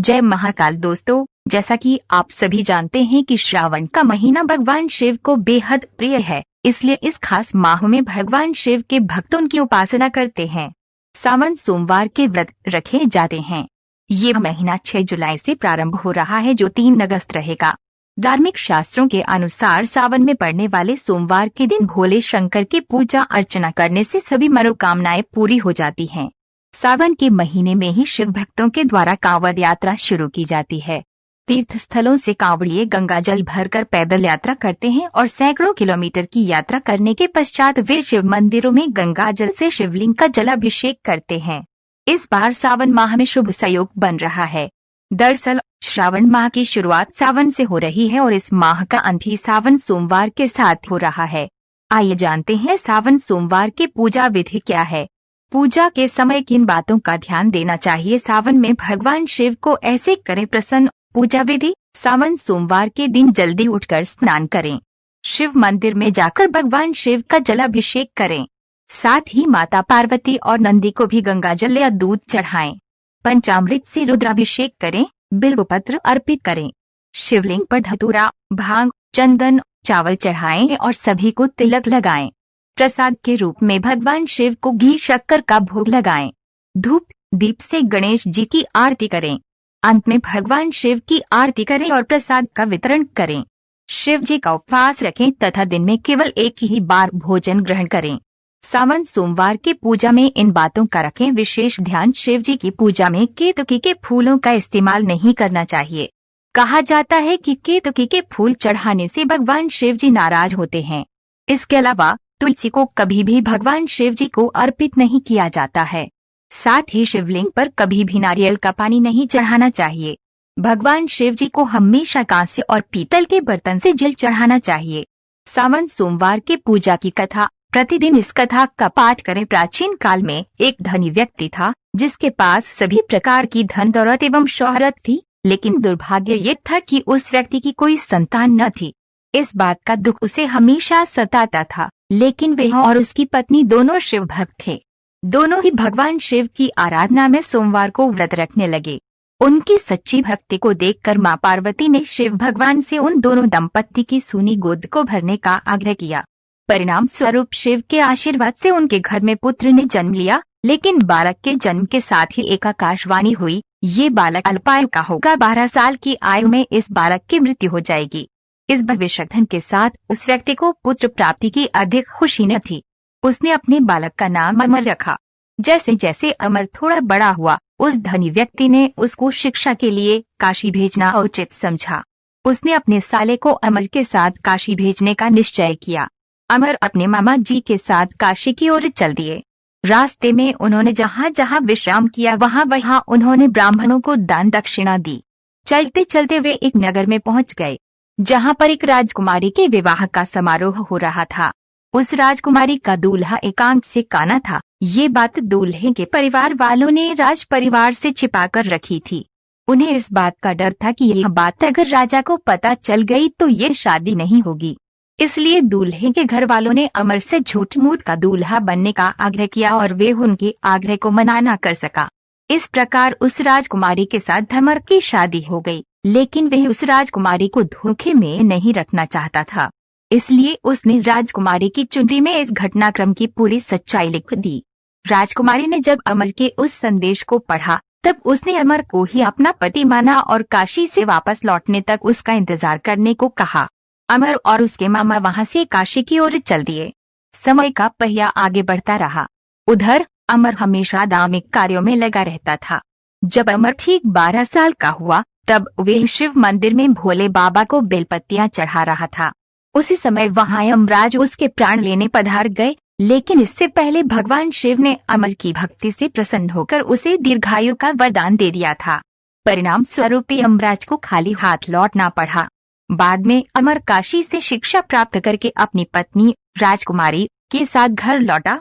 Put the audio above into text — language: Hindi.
जय महाकाल दोस्तों, जैसा कि आप सभी जानते हैं कि श्रावण का महीना भगवान शिव को बेहद प्रिय है। इसलिए इस खास माह में भगवान शिव के भक्त उनकी उपासना करते हैं। सावन सोमवार के व्रत रखे जाते हैं। ये महीना 6 जुलाई से प्रारंभ हो रहा है, जो 3 अगस्त रहेगा। धार्मिक शास्त्रों के अनुसार सावन में पड़ने वाले सोमवार के दिन भोले शंकर की पूजा अर्चना करने से सभी मनोकामनाएं पूरी हो जाती हैं। सावन के महीने में ही शिव भक्तों के द्वारा कांवड़ यात्रा शुरू की जाती है। तीर्थ स्थलों से कांवड़िए गंगा जल भरकर पैदल यात्रा करते हैं और सैकड़ों किलोमीटर की यात्रा करने के पश्चात वे शिव मंदिरों में गंगा जल से शिवलिंग का जलाभिषेक करते हैं। इस बार सावन माह में शुभ संयोग बन रहा है। दरअसल श्रावण माह की शुरुआत सावन से हो रही है और इस माह का अंत भी सावन सोमवार के साथ हो रहा है। आइए जानते हैं सावन सोमवार की पूजा विधि क्या है। पूजा के समय किन बातों का ध्यान देना चाहिए। सावन में भगवान शिव को ऐसे करें प्रसन्न। पूजा विधि: सावन सोमवार के दिन जल्दी उठकर स्नान करें। शिव मंदिर में जाकर भगवान शिव का जलाभिषेक करें। साथ ही माता पार्वती और नंदी को भी गंगा जल या दूध चढ़ाएं। पंचामृत से रुद्राभिषेक करें। बिल्वपत्र अर्पित करें। शिवलिंग पर धतूरा, भांग, चंदन, चावल चढ़ाएं और सभी को तिलक लगाएं। प्रसाद के रूप में भगवान शिव को घी शक्कर का भोग लगाएं। धूप दीप से गणेश जी की आरती करें। अंत में भगवान शिव की आरती करें और प्रसाद का वितरण करें। शिव जी का उपवास रखें तथा दिन में केवल एक ही बार भोजन ग्रहण करें। सावन सोमवार की पूजा में इन बातों का रखें विशेष ध्यान। शिव जी की पूजा में केतकी के फूलों का इस्तेमाल नहीं करना चाहिए। कहा जाता है कि केतकी के फूल चढ़ाने से भगवान शिव जी नाराज होते हैं। इसके अलावा तुलसी को कभी भी भगवान शिव जी को अर्पित नहीं किया जाता है। साथ ही शिवलिंग पर कभी भी नारियल का पानी नहीं चढ़ाना चाहिए। भगवान शिव जी को हमेशा कांस्य और पीतल के बर्तन से जल चढ़ाना चाहिए। सावन सोमवार की पूजा की कथा: प्रतिदिन इस कथा का पाठ करें। प्राचीन काल में एक धनी व्यक्ति था जिसके पास सभी प्रकार की धन दौलत एवं शोहरत थी, लेकिन दुर्भाग्य ये था कि उस व्यक्ति की कोई संतान न थी। इस बात का दुख उसे हमेशा सताता था, लेकिन वह और उसकी पत्नी दोनों शिव भक्त थे। दोनों ही भगवान शिव की आराधना में सोमवार को व्रत रखने लगे। उनकी सच्ची भक्ति को देखकर मां पार्वती ने शिव भगवान से उन दोनों दंपत्ति की सूनी गोद को भरने का आग्रह किया। परिणाम स्वरूप शिव के आशीर्वाद से उनके घर में पुत्र ने जन्म लिया, लेकिन बालक के जन्म के साथ ही एक आकाशवाणी हुई, ये बालक अल्पायु का होगा। 12 साल की आयु में इस बालक की मृत्यु हो जाएगी। इस भविष्यवाणी के साथ उस व्यक्ति को पुत्र प्राप्ति की अधिक खुशी न थी। उसने अपने बालक का नाम अमर रखा। जैसे जैसे अमर थोड़ा बड़ा हुआ, उस धनी व्यक्ति ने उसको शिक्षा के लिए काशी भेजना उचित समझा। उसने अपने साले को अमर के साथ काशी भेजने का निश्चय किया। अमर अपने मामा जी के साथ काशी की ओर चल दिए। रास्ते में उन्होंने जहाँ जहाँ विश्राम किया वहाँ वहाँ उन्होंने ब्राह्मणों को दान दक्षिणा दी। चलते चलते वे एक नगर में पहुँच गए, जहाँ पर एक राजकुमारी के विवाह का समारोह हो रहा था। उस राजकुमारी का दूल्हा एकांत से काना था। ये बात दूल्हे के परिवार वालों ने राज परिवार से छिपाकर रखी थी। उन्हें इस बात का डर था कि यह बात अगर राजा को पता चल गई तो ये शादी नहीं होगी। इसलिए दूल्हे के घर वालों ने अमर से झूठ मूठ का दूल्हा बनने का आग्रह किया और वे उनके आग्रह को मना न कर सका। इस प्रकार उस राजकुमारी के साथ अमर की शादी हो गई, लेकिन वह उस राजकुमारी को धोखे में नहीं रखना चाहता था। इसलिए उसने राजकुमारी की चुनरी में इस घटनाक्रम की पूरी सच्चाई लिख दी। राजकुमारी ने जब अमर के उस संदेश को पढ़ा, तब उसने अमर को ही अपना पति माना और काशी से वापस लौटने तक उसका इंतजार करने को कहा। अमर और उसके मामा वहां से काशी की ओर चल दिए। समय का पहिया आगे बढ़ता रहा। उधर अमर हमेशा धार्मिक कार्यों में लगा रहता था। जब अमर ठीक 12 साल का हुआ, तब वे शिव मंदिर में भोले बाबा को बेलपत्तियां चढ़ा रहा था। उसी समय वहां यमराज उसके प्राण लेने पधार गए, लेकिन इससे पहले भगवान शिव ने अमर की भक्ति से प्रसन्न होकर उसे दीर्घायु का वरदान दे दिया था। परिणाम स्वरूप यमराज को खाली हाथ लौटना पड़ा। बाद में अमर काशी से शिक्षा प्राप्त करके अपनी पत्नी राजकुमारी के साथ घर लौटा।